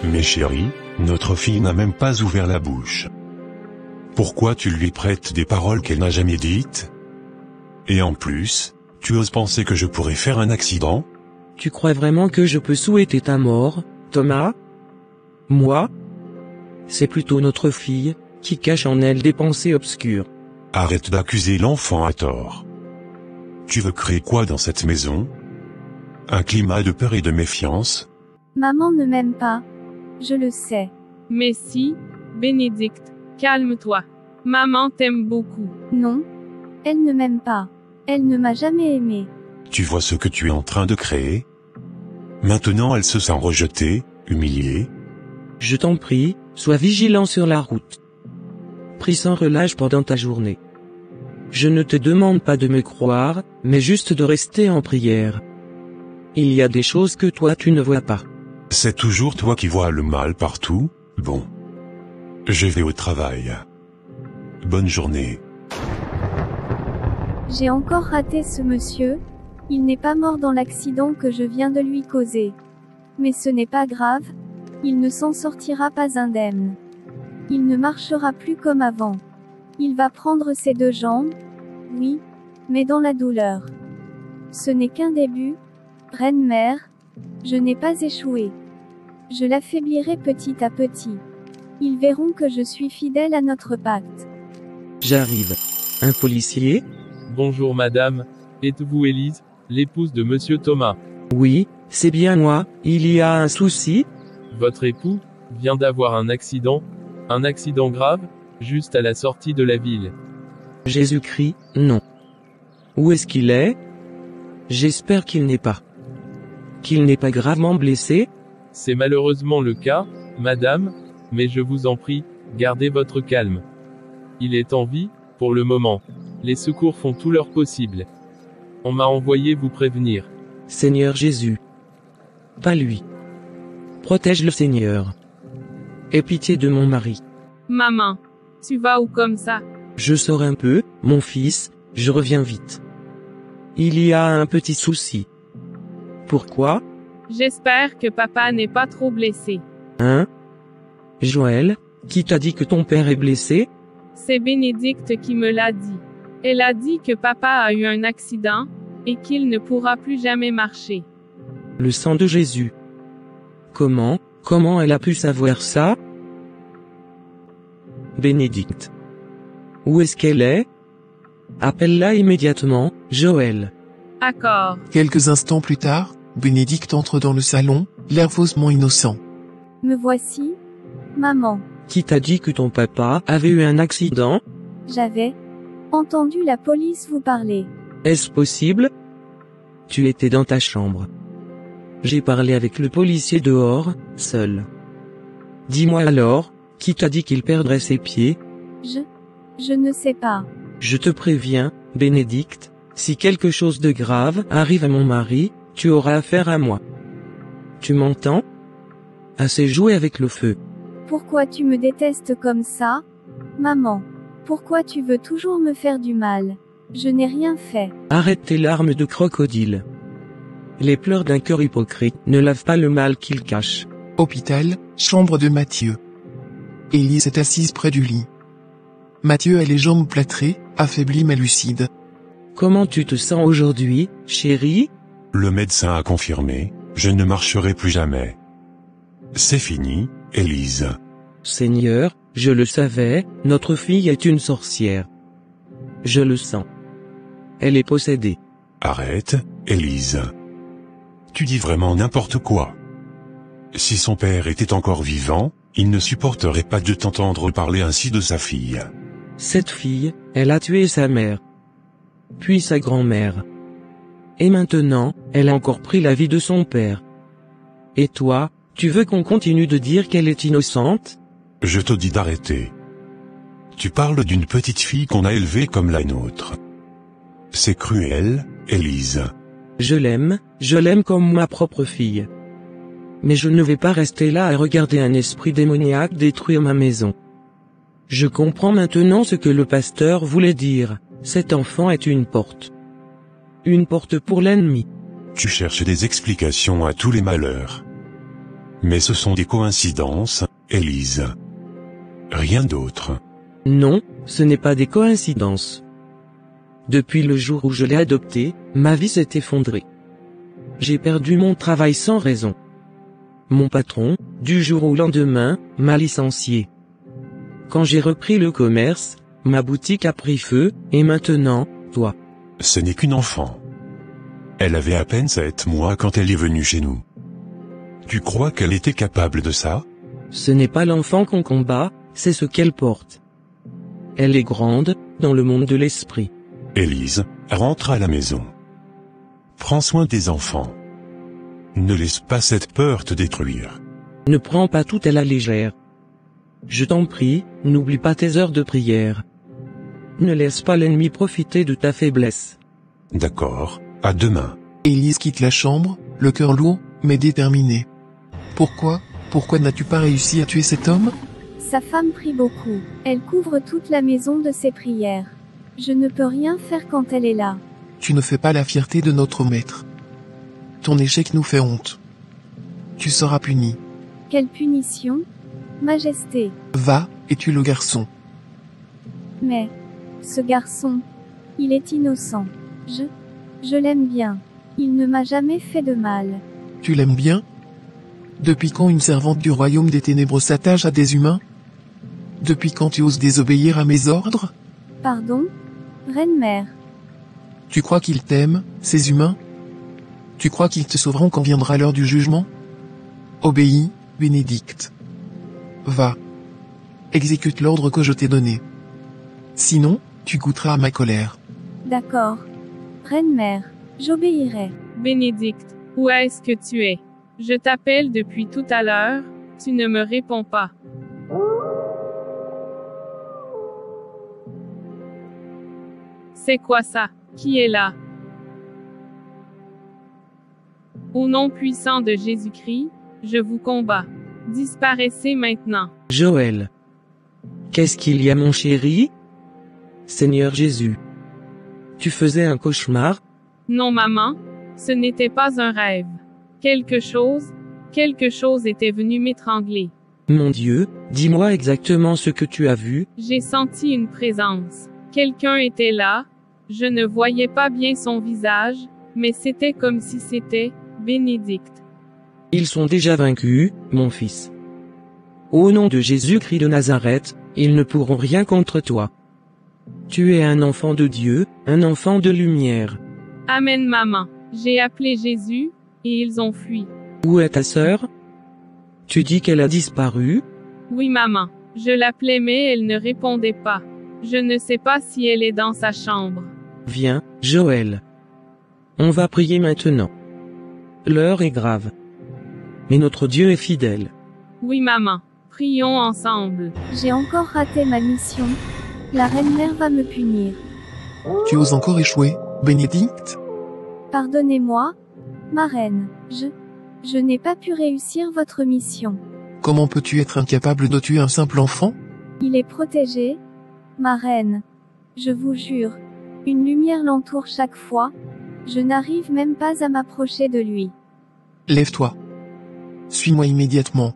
Mais chérie, notre fille n'a même pas ouvert la bouche. Pourquoi tu lui prêtes des paroles qu'elle n'a jamais dites? Et en plus, tu oses penser que je pourrais faire un accident? Tu crois vraiment que je peux souhaiter ta mort, Thomas? Moi? C'est plutôt notre fille, qui cache en elle des pensées obscures. Arrête d'accuser l'enfant à tort. Tu veux créer quoi dans cette maison? Un climat de peur et de méfiance? Maman ne m'aime pas. Je le sais. Mais si, Bénédicte, calme-toi. Maman t'aime beaucoup. Non. Elle ne m'aime pas. Elle ne m'a jamais aimé. Tu vois ce que tu es en train de créer? Maintenant elle se sent rejetée, humiliée. Je t'en prie, sois vigilant sur la route. Prie sans relâche pendant ta journée. Je ne te demande pas de me croire, mais juste de rester en prière. Il y a des choses que toi tu ne vois pas. C'est toujours toi qui vois le mal partout? Bon. Je vais au travail. Bonne journée. J'ai encore raté ce monsieur. Il n'est pas mort dans l'accident que je viens de lui causer. Mais ce n'est pas grave. Il ne s'en sortira pas indemne. Il ne marchera plus comme avant. Il va prendre ses deux jambes. Oui. Mais dans la douleur. Ce n'est qu'un début. Reine-mère. Je n'ai pas échoué. Je l'affaiblirai petit à petit. Ils verront que je suis fidèle à notre pacte. J'arrive. Un policier? Bonjour madame, êtes-vous Élise, l'épouse de monsieur Thomas? Oui, c'est bien moi, il y a un souci? Votre époux vient d'avoir un accident grave, juste à la sortie de la ville. Jésus-Christ, non. Où est-ce qu'il est? J'espère qu'il n'est pas gravement blessé? C'est malheureusement le cas, madame, mais je vous en prie, gardez votre calme. Il est en vie, pour le moment. Les secours font tout leur possible. On m'a envoyé vous prévenir. Seigneur Jésus. Pas lui. Protège le Seigneur. Aie pitié de mon mari. Maman, tu vas où comme ça? Je sors un peu, mon fils, je reviens vite. Il y a un petit souci. Pourquoi? J'espère que papa n'est pas trop blessé. Hein? Joël, qui t'a dit que ton père est blessé? C'est Bénédicte qui me l'a dit. Elle a dit que papa a eu un accident, et qu'il ne pourra plus jamais marcher. Le sang de Jésus. Comment elle a pu savoir ça? Bénédicte. Où est-ce qu'elle est? Appelle-la immédiatement, Joël. Accord. Quelques instants plus tard, Bénédicte entre dans le salon, nerveusement innocent. Me voici. Maman. Qui t'a dit que ton papa avait eu un accident? J'avais entendu la police vous parler. Est-ce possible? Tu étais dans ta chambre. J'ai parlé avec le policier dehors, seul. Dis-moi alors, qui t'a dit qu'il perdrait ses pieds? Je ne sais pas. Je te préviens, Bénédicte, si quelque chose de grave arrive à mon mari, tu auras affaire à moi. Tu m'entends? Assez joué avec le feu. Pourquoi tu me détestes comme ça? Maman. Pourquoi tu veux toujours me faire du mal? Je n'ai rien fait. Arrête tes larmes de crocodile. Les pleurs d'un cœur hypocrite ne lavent pas le mal qu'il cache. Hôpital, chambre de Mathieu. Élise est assise près du lit. Mathieu a les jambes plâtrées, affaibli mais lucide. Comment tu te sens aujourd'hui, chérie? Le médecin a confirmé, je ne marcherai plus jamais. C'est fini, Élise. Seigneur, je le savais, notre fille est une sorcière. Je le sens. Elle est possédée. Arrête, Élise. Tu dis vraiment n'importe quoi. Si son père était encore vivant, il ne supporterait pas de t'entendre parler ainsi de sa fille. Cette fille, elle a tué sa mère. Puis sa grand-mère. Et maintenant, elle a encore pris la vie de son père. Et toi, tu veux qu'on continue de dire qu'elle est innocente? Je te dis d'arrêter. Tu parles d'une petite fille qu'on a élevée comme la nôtre. C'est cruel, Élise. Je l'aime comme ma propre fille. Mais je ne vais pas rester là à regarder un esprit démoniaque détruire ma maison. Je comprends maintenant ce que le pasteur voulait dire, cet enfant est une porte. Une porte pour l'ennemi. Tu cherches des explications à tous les malheurs. Mais ce sont des coïncidences, Élise. Rien d'autre. Non, ce n'est pas des coïncidences. Depuis le jour où je l'ai adopté, ma vie s'est effondrée. J'ai perdu mon travail sans raison. Mon patron, du jour au lendemain, m'a licencié. Quand j'ai repris le commerce, ma boutique a pris feu, et maintenant, toi. Ce n'est qu'une enfant. Elle avait à peine 7 mois quand elle est venue chez nous. Tu crois qu'elle était capable de ça? Ce n'est pas l'enfant qu'on combat, c'est ce qu'elle porte. Elle est grande, dans le monde de l'esprit. Élise, rentre à la maison. Prends soin des enfants. Ne laisse pas cette peur te détruire. Ne prends pas tout à la légère. Je t'en prie, n'oublie pas tes heures de prière. Ne laisse pas l'ennemi profiter de ta faiblesse. D'accord, à demain. Élise quitte la chambre, le cœur lourd, mais déterminé. Pourquoi n'as-tu pas réussi à tuer cet homme? Sa femme prie beaucoup. Elle couvre toute la maison de ses prières. Je ne peux rien faire quand elle est là. Tu ne fais pas la fierté de notre maître. Ton échec nous fait honte. Tu seras puni. Quelle punition? Majesté. Va, et tue le garçon. Mais, ce garçon, il est innocent. Je l'aime bien. Il ne m'a jamais fait de mal. Tu l'aimes bien? Depuis quand une servante du royaume des ténèbres s'attache à des humains? Depuis quand tu oses désobéir à mes ordres? Pardon? Reine-mère. Tu crois qu'ils t'aiment, ces humains? Tu crois qu'ils te sauveront quand viendra l'heure du jugement? Obéis, Bénédicte. Va. Exécute l'ordre que je t'ai donné. Sinon, tu goûteras à ma colère. D'accord. Reine-mère, j'obéirai. Bénédicte, où est-ce que tu es? Je t'appelle depuis tout à l'heure, tu ne me réponds pas. C'est quoi ça? Qui est là? Au nom puissant de Jésus-Christ, je vous combats. Disparaissez maintenant. Joël. Qu'est-ce qu'il y a, mon chéri? Seigneur Jésus. Tu faisais un cauchemar? Non, maman, ce n'était pas un rêve. Quelque chose était venu m'étrangler. Mon Dieu, dis-moi exactement ce que tu as vu. J'ai senti une présence. Quelqu'un était là. Je ne voyais pas bien son visage, mais c'était comme si c'était Bénédicte. Ils sont déjà vaincus, mon fils. Au nom de Jésus-Christ de Nazareth, ils ne pourront rien contre toi. Tu es un enfant de Dieu, un enfant de lumière. Amen, maman. J'ai appelé Jésus, et ils ont fui. Où est ta sœur? Tu dis qu'elle a disparu? Oui, maman. Je l'appelais mais elle ne répondait pas. Je ne sais pas si elle est dans sa chambre. Viens, Joël. On va prier maintenant. L'heure est grave. Mais notre Dieu est fidèle. Oui, maman. Prions ensemble. J'ai encore raté ma mission. La reine-mère va me punir. Tu oses encore échouer, Bénédicte? Pardonnez-moi, ma reine. Je n'ai pas pu réussir votre mission. Comment peux-tu être incapable de tuer un simple enfant? Il est protégé, ma reine. Je vous jure. Une lumière l'entoure chaque fois. Je n'arrive même pas à m'approcher de lui. Lève-toi. Suis-moi immédiatement.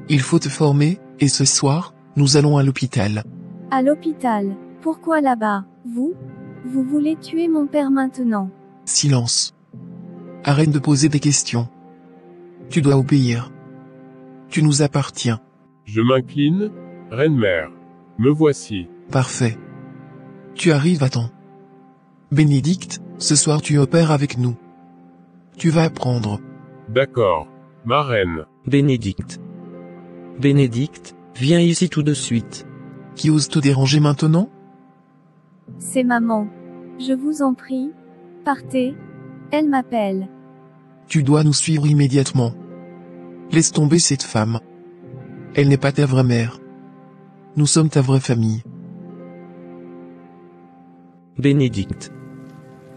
Il faut te former, et ce soir, nous allons à l'hôpital. À l'hôpital. Pourquoi là-bas? Vous voulez tuer mon père maintenant? Silence. Arrête de poser des questions. Tu dois obéir. Tu nous appartiens. Je m'incline, reine-mère. Me voici. Parfait. Tu arrives à temps. Bénédicte, ce soir tu opères avec nous. Tu vas apprendre. D'accord, ma reine. Bénédicte. Bénédicte, viens ici tout de suite. Qui ose te déranger maintenant? C'est maman. Je vous en prie. Partez. Elle m'appelle. Tu dois nous suivre immédiatement. Laisse tomber cette femme. Elle n'est pas ta vraie mère. Nous sommes ta vraie famille. Bénédicte.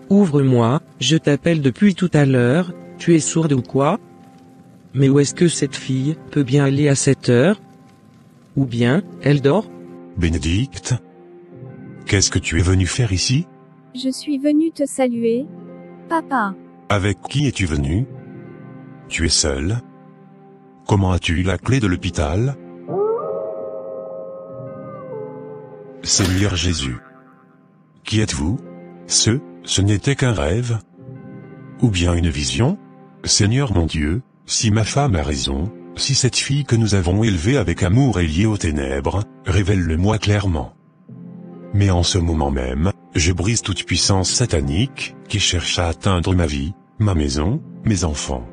Ouvre-moi, je t'appelle depuis tout à l'heure, tu es sourde ou quoi? Mais où est-ce que cette fille peut bien aller à cette heure? Ou bien, elle dort? Bénédicte? Qu'est-ce que tu es venu faire ici? Je suis venue te saluer, Papa. Avec qui es-tu venu? Tu es seul? Comment as-tu eu la clé de l'hôpital? Seigneur Jésus. Qui êtes-vous? Ce n'était qu'un rêve? Ou bien une vision? Seigneur mon Dieu, si ma femme a raison, si cette fille que nous avons élevée avec amour est liée aux ténèbres, révèle-le-moi clairement. Mais en ce moment même, je brise toute puissance satanique, qui cherche à atteindre ma vie, ma maison, mes enfants.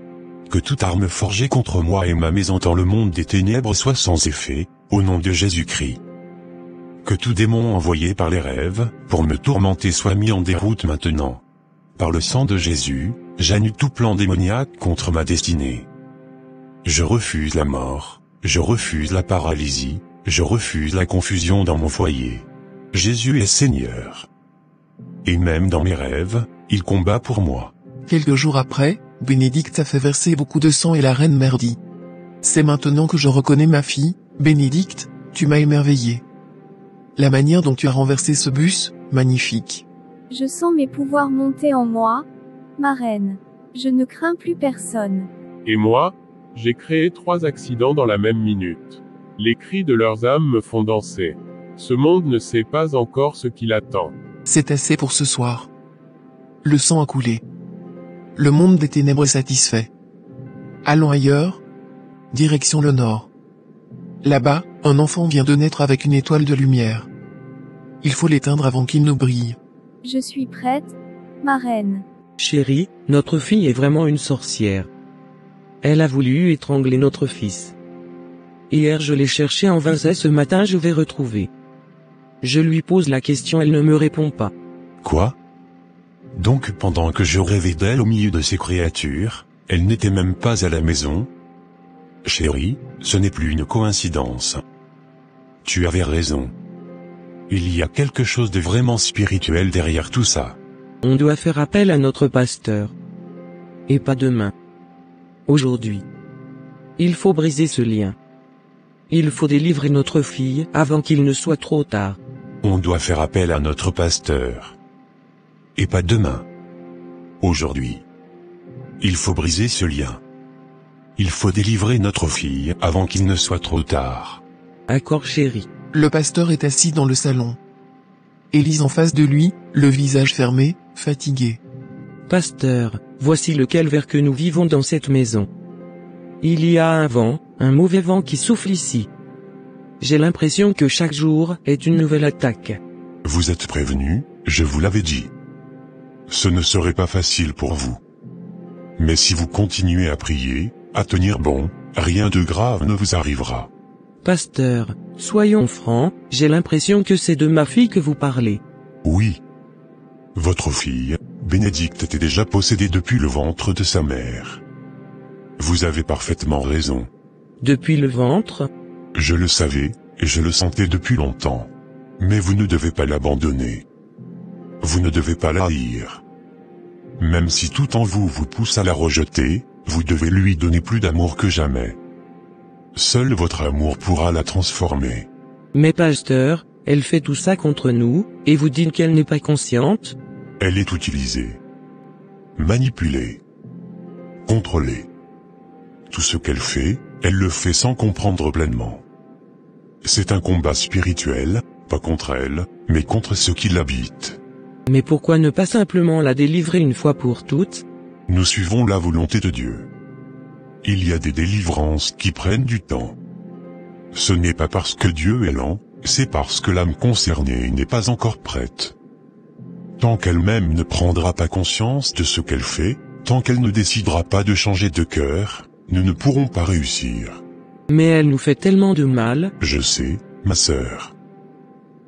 Que toute arme forgée contre moi et ma maison dans le monde des ténèbres soit sans effet, au nom de Jésus-Christ. Que tout démon envoyé par les rêves, pour me tourmenter soit mis en déroute maintenant. Par le sang de Jésus, j'annule tout plan démoniaque contre ma destinée. Je refuse la mort, je refuse la paralysie, je refuse la confusion dans mon foyer. Jésus est Seigneur. Et même dans mes rêves, il combat pour moi. Quelques jours après, Bénédicte a fait verser beaucoup de sang et la reine mère dit: c'est maintenant que je reconnais ma fille, Bénédicte, tu m'as émerveillée. La manière dont tu as renversé ce bus, magnifique. Je sens mes pouvoirs monter en moi, ma reine. Je ne crains plus personne. Et moi, j'ai créé 3 accidents dans la même minute. Les cris de leurs âmes me font danser. Ce monde ne sait pas encore ce qu'il attend. C'est assez pour ce soir. Le sang a coulé. Le monde des ténèbres est satisfait. Allons ailleurs. Direction le nord. Là-bas, un enfant vient de naître avec une étoile de lumière. Il faut l'éteindre avant qu'il ne brille. Je suis prête, ma reine. Chérie, notre fille est vraiment une sorcière. Elle a voulu étrangler notre fils. Hier je l'ai cherché en vain et ce matin je vais retrouver. Je lui pose la question, elle ne me répond pas. Quoi? Donc pendant que je rêvais d'elle au milieu de ces créatures, elle n'était même pas à la maison? Chérie, ce n'est plus une coïncidence. Tu avais raison. Il y a quelque chose de vraiment spirituel derrière tout ça. On doit faire appel à notre pasteur. Et pas demain. Aujourd'hui. Il faut briser ce lien. Il faut délivrer notre fille avant qu'il ne soit trop tard. On doit faire appel à notre pasteur. Et pas demain. Aujourd'hui. Il faut briser ce lien. Il faut délivrer notre fille avant qu'il ne soit trop tard. Accord chérie. Le pasteur est assis dans le salon. Élise en face de lui, le visage fermé, fatigué. Pasteur, voici le calvaire que nous vivons dans cette maison. Il y a un vent, un mauvais vent qui souffle ici. J'ai l'impression que chaque jour est une nouvelle attaque. Vous êtes prévenu, je vous l'avais dit. Ce ne serait pas facile pour vous. Mais si vous continuez à prier, à tenir bon, rien de grave ne vous arrivera. Pasteur, soyons francs, j'ai l'impression que c'est de ma fille que vous parlez. Oui. Votre fille, Bénédicte, était déjà possédée depuis le ventre de sa mère. Vous avez parfaitement raison. Depuis le ventre? Je le savais, et je le sentais depuis longtemps. Mais vous ne devez pas l'abandonner. Vous ne devez pas la haïr. Même si tout en vous vous pousse à la rejeter, vous devez lui donner plus d'amour que jamais. Seul votre amour pourra la transformer. Mais pasteur, elle fait tout ça contre nous, et vous dites qu'elle n'est pas consciente? Elle est utilisée. Manipulée. Contrôlée. Tout ce qu'elle fait, elle le fait sans comprendre pleinement. C'est un combat spirituel, pas contre elle, mais contre ceux qui l'habitent. Mais pourquoi ne pas simplement la délivrer une fois pour toutes? Nous suivons la volonté de Dieu. Il y a des délivrances qui prennent du temps. Ce n'est pas parce que Dieu est lent, c'est parce que l'âme concernée n'est pas encore prête. Tant qu'elle-même ne prendra pas conscience de ce qu'elle fait, tant qu'elle ne décidera pas de changer de cœur, nous ne pourrons pas réussir. Mais elle nous fait tellement de mal. Je sais, ma sœur.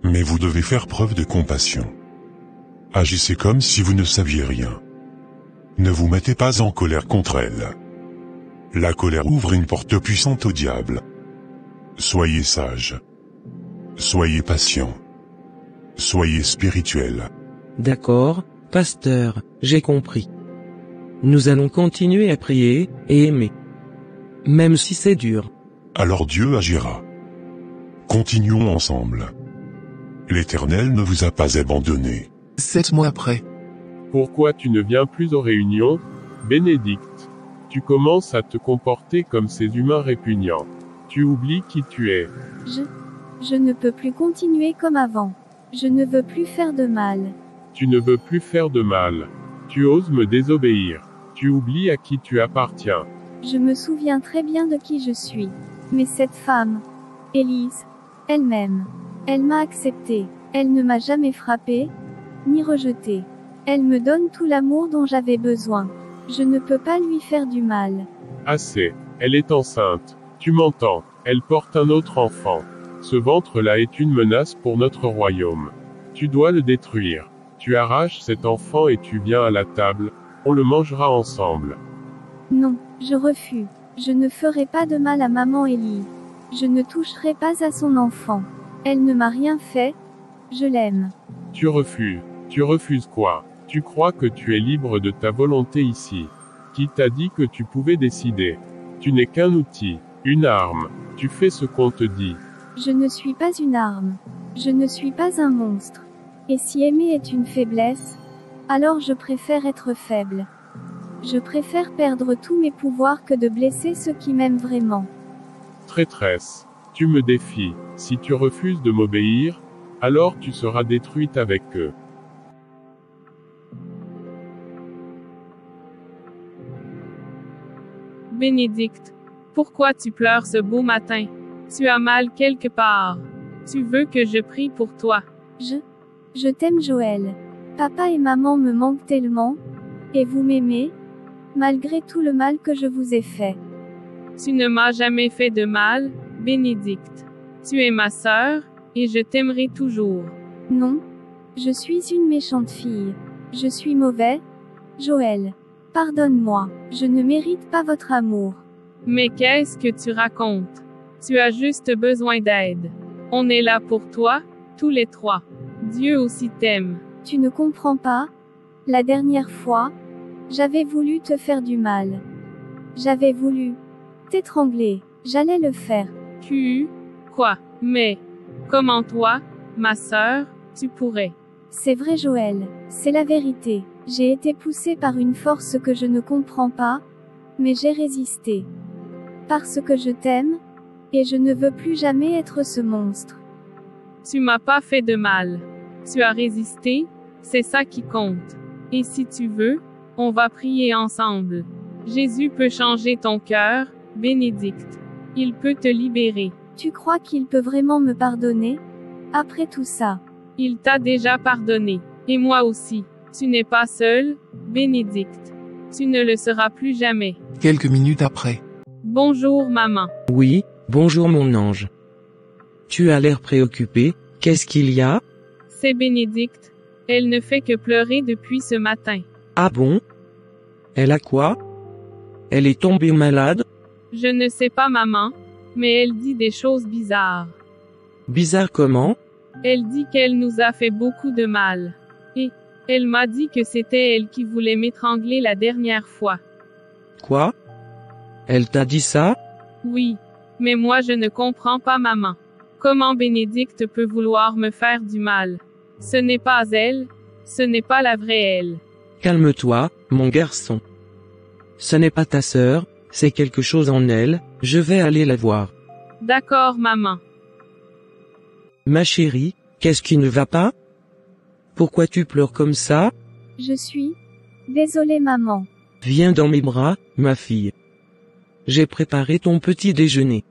Mais vous devez faire preuve de compassion. Agissez comme si vous ne saviez rien. Ne vous mettez pas en colère contre elle. La colère ouvre une porte puissante au diable. Soyez sage. Soyez patient. Soyez spirituel. D'accord, pasteur, j'ai compris. Nous allons continuer à prier, et aimer. Même si c'est dur. Alors Dieu agira. Continuons ensemble. L'Éternel ne vous a pas abandonné. 7 mois après. Pourquoi tu ne viens plus aux réunions, Bénédicte? Tu commences à te comporter comme ces humains répugnants. Tu oublies qui tu es. Je ne peux plus continuer comme avant. Je ne veux plus faire de mal. Tu ne veux plus faire de mal. Tu oses me désobéir. Tu oublies à qui tu appartiens. Je me souviens très bien de qui je suis. Mais cette femme, Élise, elle-même, elle m'a accepté. Elle ne m'a jamais frappé, ni rejeté. Elle me donne tout l'amour dont j'avais besoin. Je ne peux pas lui faire du mal. Assez. Elle est enceinte. Tu m'entends. Elle porte un autre enfant. Ce ventre-là est une menace pour notre royaume. Tu dois le détruire. Tu arraches cet enfant et tu viens à la table. On le mangera ensemble. Non, je refuse. Je ne ferai pas de mal à maman Ellie. Je ne toucherai pas à son enfant. Elle ne m'a rien fait. Je l'aime. Tu refuses. Tu refuses quoi? Tu crois que tu es libre de ta volonté ici. Qui t'a dit que tu pouvais décider? Tu n'es qu'un outil, une arme. Tu fais ce qu'on te dit. Je ne suis pas une arme. Je ne suis pas un monstre. Et si aimer est une faiblesse, alors je préfère être faible. Je préfère perdre tous mes pouvoirs que de blesser ceux qui m'aiment vraiment. Traîtresse. Tu me défies. Si tu refuses de m'obéir, alors tu seras détruite avec eux. Bénédicte, pourquoi tu pleures ce beau matin? Tu as mal quelque part. Tu veux que je prie pour toi? Je t'aime Joël. Papa et maman me manquent tellement. Et vous m'aimez? Malgré tout le mal que je vous ai fait. Tu ne m'as jamais fait de mal, Bénédicte. Tu es ma sœur, et je t'aimerai toujours. Non. Je suis une méchante fille. Je suis mauvais, Joël. Pardonne-moi. Je ne mérite pas votre amour. Mais qu'est-ce que tu racontes? Tu as juste besoin d'aide. On est là pour toi, tous les trois. Dieu aussi t'aime. Tu ne comprends pas? La dernière fois, j'avais voulu te faire du mal. J'avais voulu t'étrangler. J'allais le faire. Quoi? Mais, comment toi, ma sœur, tu pourrais? C'est vrai Joël, c'est la vérité. J'ai été poussée par une force que je ne comprends pas, mais j'ai résisté. Parce que je t'aime, et je ne veux plus jamais être ce monstre. Tu m'as pas fait de mal. Tu as résisté, c'est ça qui compte. Et si tu veux, on va prier ensemble. Jésus peut changer ton cœur, Bénédicte. Il peut te libérer. Tu crois qu'il peut vraiment me pardonner? Après tout ça. Il t'a déjà pardonné. Et moi aussi. Tu n'es pas seul, Bénédicte. Tu ne le seras plus jamais. Quelques minutes après. Bonjour maman. Oui, bonjour mon ange. Tu as l'air préoccupé, qu'est-ce qu'il y a? C'est Bénédicte. Elle ne fait que pleurer depuis ce matin. Ah bon? Elle a quoi? Elle est tombée malade? Je ne sais pas maman, mais elle dit des choses bizarres. Bizarre comment? Elle dit qu'elle nous a fait beaucoup de mal. Et, elle m'a dit que c'était elle qui voulait m'étrangler la dernière fois. Quoi? Elle t'a dit ça? Oui. Mais moi je ne comprends pas maman. Comment Bénédicte peut vouloir me faire du mal? Ce n'est pas elle, ce n'est pas la vraie elle. Calme-toi, mon garçon. Ce n'est pas ta sœur, c'est quelque chose en elle, je vais aller la voir. D'accord maman. Ma chérie, qu'est-ce qui ne va pas? Pourquoi tu pleures comme ça? Je suis désolée maman. Viens dans mes bras, ma fille. J'ai préparé ton petit déjeuner.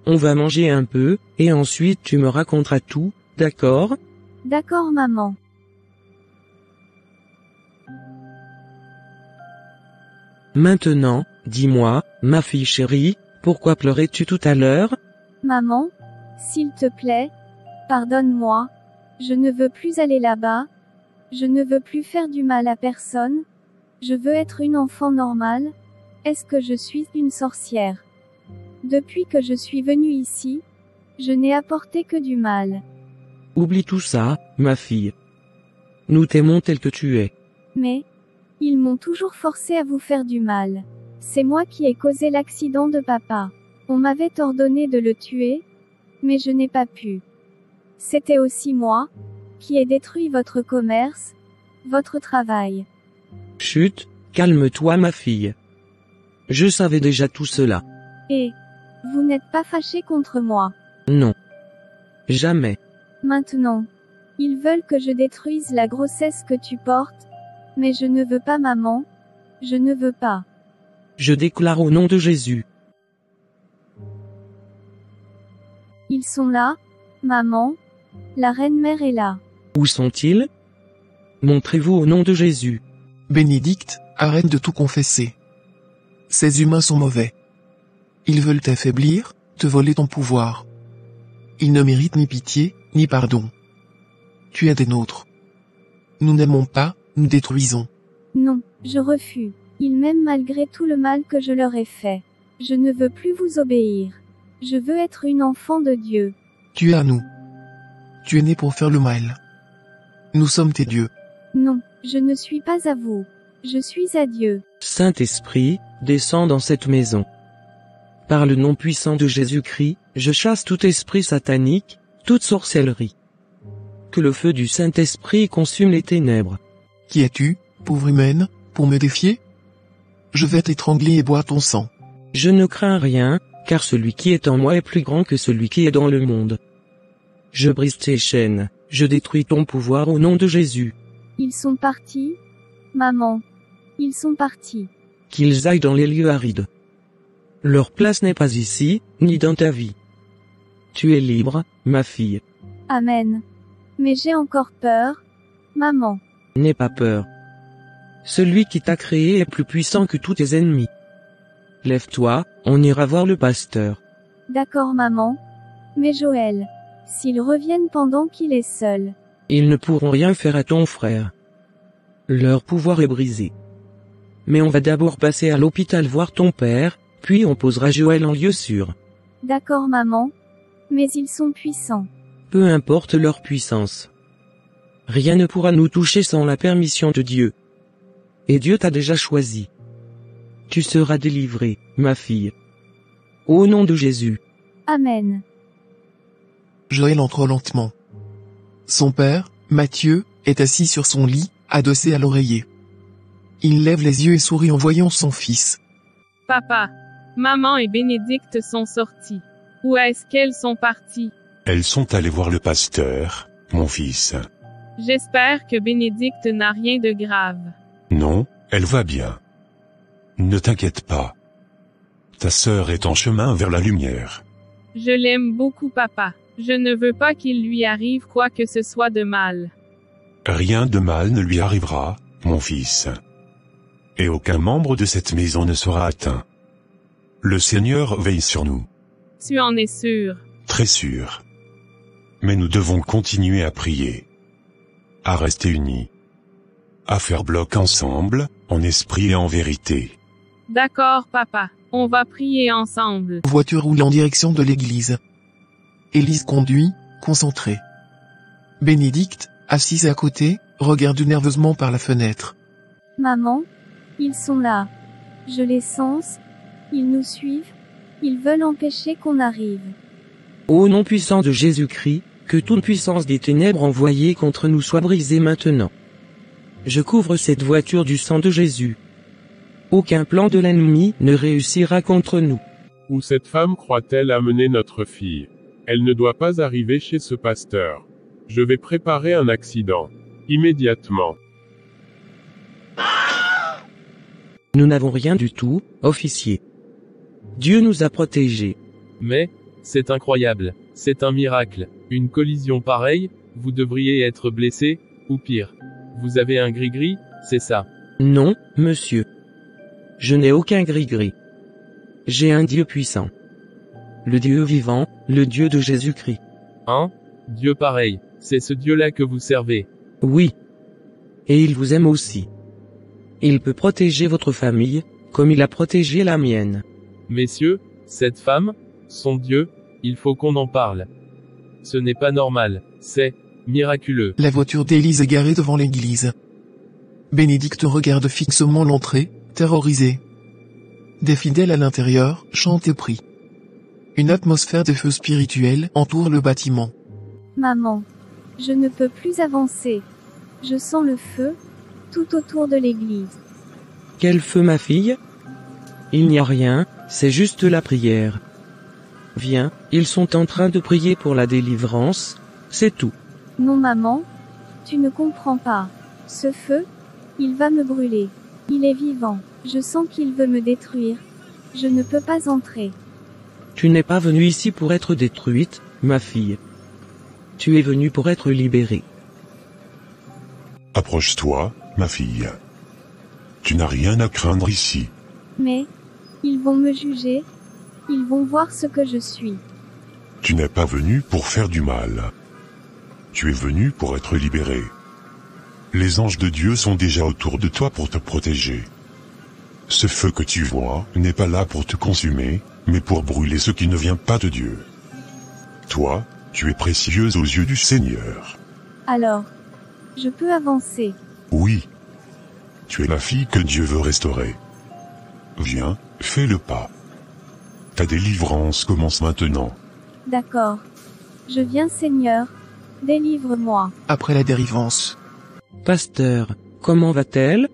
On va manger un peu, et ensuite tu me raconteras tout, d'accord? D'accord maman. Maintenant, dis-moi, ma fille chérie, pourquoi pleurais-tu tout à l'heure? Maman, s'il te plaît, pardonne-moi. Je ne veux plus aller là-bas. Je ne veux plus faire du mal à personne. Je veux être une enfant normale. Est-ce que je suis une sorcière? Depuis que je suis venue ici, je n'ai apporté que du mal. Oublie tout ça, ma fille. Nous t'aimons tel que tu es. Mais, ils m'ont toujours forcé à vous faire du mal. C'est moi qui ai causé l'accident de papa. On m'avait ordonné de le tuer, mais je n'ai pas pu. C'était aussi moi, qui ai détruit votre commerce, Votre travail. Chut, calme-toi ma fille. Je savais déjà tout cela. Et vous n'êtes pas fâché contre moi. Non. Jamais. Maintenant. Ils veulent que je détruise la grossesse que tu portes. Mais je ne veux pas, maman. Je ne veux pas. Je déclare au nom de Jésus. Ils sont là, maman. La reine-mère est là. Où sont-ils? Montrez-vous au nom de Jésus. Bénédicte, arrête de tout confesser. Ces humains sont mauvais. Ils veulent t'affaiblir, te voler ton pouvoir. Ils ne méritent ni pitié, ni pardon. Tu es des nôtres. Nous n'aimons pas, nous détruisons. Non, je refuse. Ils m'aiment malgré tout le mal que je leur ai fait. Je ne veux plus vous obéir. Je veux être une enfant de Dieu. Tu es à nous. Tu es né pour faire le mal. Nous sommes tes dieux. Non, je ne suis pas à vous. Je suis à Dieu. Saint-Esprit, descends dans cette maison. Par le nom puissant de Jésus-Christ, je chasse tout esprit satanique, toute sorcellerie. Que le feu du Saint-Esprit consume les ténèbres. Qui es-tu, pauvre humaine, pour me défier? Je vais t'étrangler et boire ton sang. Je ne crains rien, car celui qui est en moi est plus grand que celui qui est dans le monde. Je brise tes chaînes, je détruis ton pouvoir au nom de Jésus. Ils sont partis? Maman. Ils sont partis. Qu'ils aillent dans les lieux arides. Leur place n'est pas ici, ni dans ta vie. Tu es libre, ma fille. Amen. Mais j'ai encore peur, maman. N'aie pas peur. Celui qui t'a créé est plus puissant que tous tes ennemis. Lève-toi, on ira voir le pasteur. D'accord, maman. Mais Joël, s'ils reviennent pendant qu'il est seul. Ils ne pourront rien faire à ton frère. Leur pouvoir est brisé. Mais on va d'abord passer à l'hôpital voir ton père, puis on posera Joël en lieu sûr. D'accord, maman. Mais ils sont puissants. Peu importe leur puissance. Rien ne pourra nous toucher sans la permission de Dieu. Et Dieu t'a déjà choisi. Tu seras délivrée, ma fille. Au nom de Jésus. Amen. Joël entre lentement. Son père, Matthieu, est assis sur son lit, adossé à l'oreiller. Il lève les yeux et sourit en voyant son fils. Papa, maman et Bénédicte sont sorties. Où est-ce qu'elles sont parties? Elles sont allées voir le pasteur, mon fils. J'espère que Bénédicte n'a rien de grave. Non, elle va bien. Ne t'inquiète pas. Ta sœur est en chemin vers la lumière. Je l'aime beaucoup, papa. Je ne veux pas qu'il lui arrive quoi que ce soit de mal. Rien de mal ne lui arrivera, mon fils. Et aucun membre de cette maison ne sera atteint. Le Seigneur veille sur nous. Tu en es sûr? Très sûr. Mais nous devons continuer à prier. À rester unis. À faire bloc ensemble, en esprit et en vérité. D'accord, papa. On va prier ensemble. Voiture roule en direction de l'église. Élise conduit, concentrée. Bénédicte, assise à côté, regarde nerveusement par la fenêtre. Maman, ils sont là. Je les sens. Ils nous suivent. Ils veulent empêcher qu'on arrive. Au nom puissant de Jésus-Christ, que toute puissance des ténèbres envoyée contre nous soit brisée maintenant. Je couvre cette voiture du sang de Jésus. Aucun plan de l'ennemi ne réussira contre nous. Où cette femme croit-elle amener notre fille? Elle ne doit pas arriver chez ce pasteur. Je vais préparer un accident. Immédiatement. Nous n'avons rien du tout, officier. Dieu nous a protégés. Mais, c'est incroyable, c'est un miracle. Une collision pareille, vous devriez être blessé, ou pire. Vous avez un gris-gris, c'est ça? Non, monsieur. Je n'ai aucun gris-gris. J'ai un Dieu puissant. Le Dieu vivant, le Dieu de Jésus-Christ. Hein? Dieu pareil, c'est ce Dieu-là que vous servez. Oui. Et il vous aime aussi. Il peut protéger votre famille, comme il a protégé la mienne. Messieurs, cette femme, son Dieu, il faut qu'on en parle. Ce n'est pas normal, c'est miraculeux. La voiture d'Élise est garée devant l'église. Bénédicte regarde fixement l'entrée, terrorisée. Des fidèles à l'intérieur chantent et prient. Une atmosphère de feu spirituel entoure le bâtiment. Maman, je ne peux plus avancer. Je sens le feu, tout autour de l'église. Quel feu, ma fille? Il n'y a rien, c'est juste la prière. Viens, ils sont en train de prier pour la délivrance, c'est tout. Non maman, tu ne comprends pas. Ce feu, il va me brûler. Il est vivant. Je sens qu'il veut me détruire. Je ne peux pas entrer. Tu n'es pas venue ici pour être détruite, ma fille. Tu es venue pour être libérée. Approche-toi, ma fille. Tu n'as rien à craindre ici. Mais, ils vont me juger. Ils vont voir ce que je suis. Tu n'es pas venu pour faire du mal. Tu es venu pour être libéré. Les anges de Dieu sont déjà autour de toi pour te protéger. Ce feu que tu vois n'est pas là pour te consumer, mais pour brûler ce qui ne vient pas de Dieu. Toi, tu es précieuse aux yeux du Seigneur. Alors, je peux avancer. Oui. Tu es la fille que Dieu veut restaurer. Viens, fais le pas. Ta délivrance commence maintenant. D'accord. Je viens Seigneur. Délivre-moi. Après la délivrance. Pasteur, comment va-t-elle?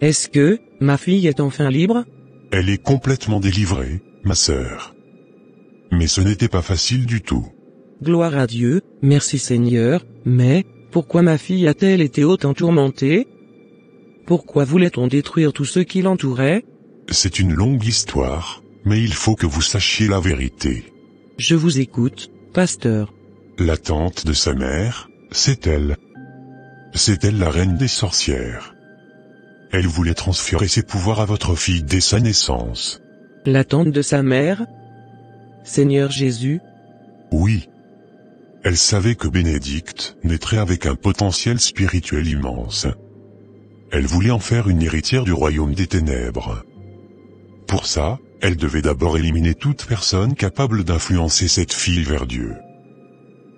Est-ce que, ma fille est enfin libre? Elle est complètement délivrée, ma sœur. Mais ce n'était pas facile du tout. Gloire à Dieu, merci Seigneur, mais, pourquoi ma fille a-t-elle été autant tourmentée? Pourquoi voulait-on détruire tous ceux qui l'entouraient? C'est une longue histoire, mais il faut que vous sachiez la vérité. Je vous écoute, pasteur. La tante de sa mère, c'est elle. C'est elle la reine des sorcières. Elle voulait transférer ses pouvoirs à votre fille dès sa naissance. La tante de sa mère? Seigneur Jésus? Oui. Elle savait que Bénédicte naîtrait avec un potentiel spirituel immense. Elle voulait en faire une héritière du royaume des ténèbres. Pour ça, elle devait d'abord éliminer toute personne capable d'influencer cette fille vers Dieu.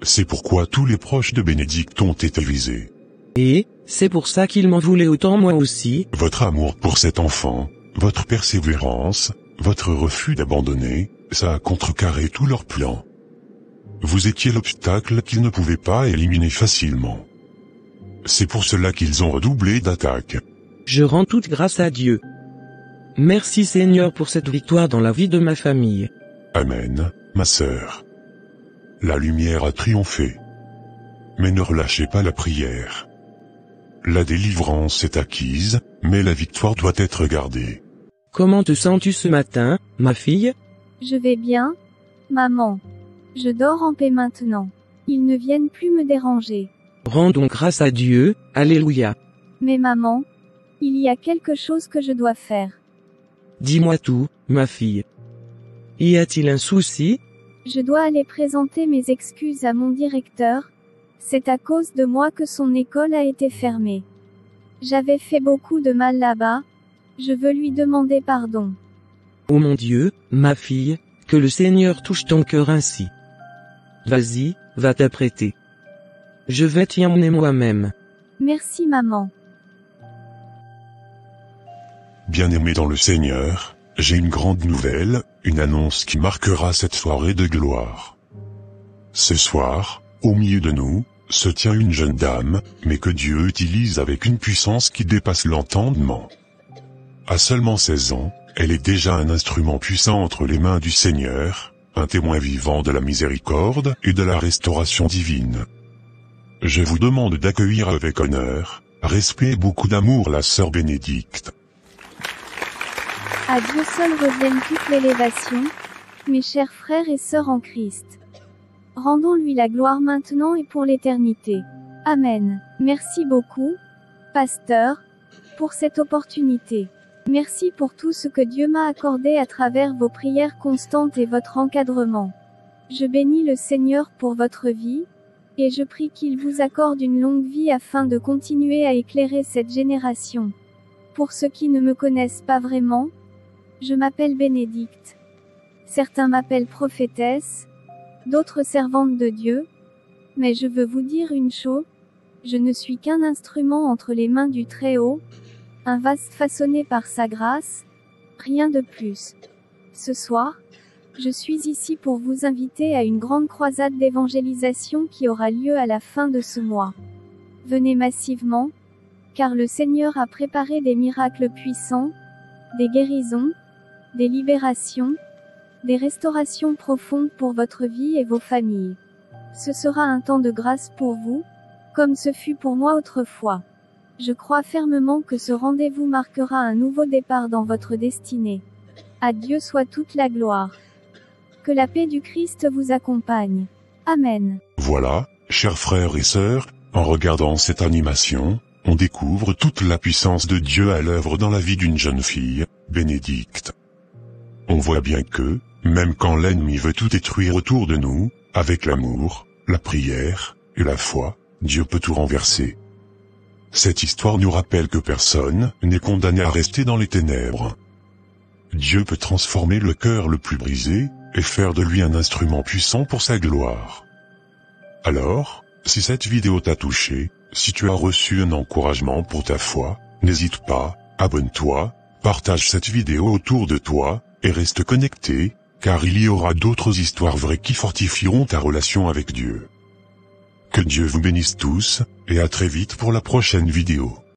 C'est pourquoi tous les proches de Bénédicte ont été visés. Et, c'est pour ça qu'il m'en voulait autant moi aussi. Votre amour pour cet enfant, votre persévérance, votre refus d'abandonner, ça a contrecarré tous leurs plans. Vous étiez l'obstacle qu'ils ne pouvaient pas éliminer facilement. C'est pour cela qu'ils ont redoublé d'attaques. Je rends toute grâce à Dieu. Merci Seigneur pour cette victoire dans la vie de ma famille. Amen, ma sœur. La lumière a triomphé. Mais ne relâchez pas la prière. La délivrance est acquise, mais la victoire doit être gardée. Comment te sens-tu ce matin, ma fille? Je vais bien, maman. Je dors en paix maintenant. Ils ne viennent plus me déranger. Rendons grâce à Dieu, alléluia. Mais maman, il y a quelque chose que je dois faire. Dis-moi tout, ma fille. Y a-t-il un souci? Je dois aller présenter mes excuses à mon directeur. C'est à cause de moi que son école a été fermée. J'avais fait beaucoup de mal là-bas. Je veux lui demander pardon. Oh mon Dieu, ma fille, que le Seigneur touche ton cœur ainsi. Vas-y, va t'apprêter. Je vais t'y emmener moi-même. Merci maman. Bien-aimés dans le Seigneur, j'ai une grande nouvelle, une annonce qui marquera cette soirée de gloire. Ce soir, au milieu de nous, se tient une jeune dame, mais que Dieu utilise avec une puissance qui dépasse l'entendement. À seulement 16 ans, elle est déjà un instrument puissant entre les mains du Seigneur, un témoin vivant de la miséricorde et de la restauration divine. Je vous demande d'accueillir avec honneur, respect et beaucoup d'amour la sœur Bénédicte. À Dieu seul revienne toute l'élévation, mes chers frères et sœurs en Christ. Rendons-lui la gloire maintenant et pour l'éternité. Amen. Merci beaucoup, pasteur, pour cette opportunité. Merci pour tout ce que Dieu m'a accordé à travers vos prières constantes et votre encadrement. Je bénis le Seigneur pour votre vie, et je prie qu'il vous accorde une longue vie afin de continuer à éclairer cette génération. Pour ceux qui ne me connaissent pas vraiment, je m'appelle Bénédicte. Certains m'appellent prophétesse, d'autres servantes de Dieu, mais je veux vous dire une chose, je ne suis qu'un instrument entre les mains du Très-Haut, un vase façonné par sa grâce, rien de plus. Ce soir, je suis ici pour vous inviter à une grande croisade d'évangélisation qui aura lieu à la fin de ce mois. Venez massivement, car le Seigneur a préparé des miracles puissants, des guérisons, des libérations, des restaurations profondes pour votre vie et vos familles. Ce sera un temps de grâce pour vous, comme ce fut pour moi autrefois. Je crois fermement que ce rendez-vous marquera un nouveau départ dans votre destinée. À Dieu soit toute la gloire. Que la paix du Christ vous accompagne. Amen. Voilà, chers frères et sœurs, en regardant cette animation, on découvre toute la puissance de Dieu à l'œuvre dans la vie d'une jeune fille, Bénédicte. On voit bien que, même quand l'ennemi veut tout détruire autour de nous, avec l'amour, la prière, et la foi, Dieu peut tout renverser. Cette histoire nous rappelle que personne n'est condamné à rester dans les ténèbres. Dieu peut transformer le cœur le plus brisé, et faire de lui un instrument puissant pour sa gloire. Alors, si cette vidéo t'a touché, si tu as reçu un encouragement pour ta foi, n'hésite pas, abonne-toi, partage cette vidéo autour de toi, et reste connecté, car il y aura d'autres histoires vraies qui fortifieront ta relation avec Dieu. Que Dieu vous bénisse tous, et à très vite pour la prochaine vidéo.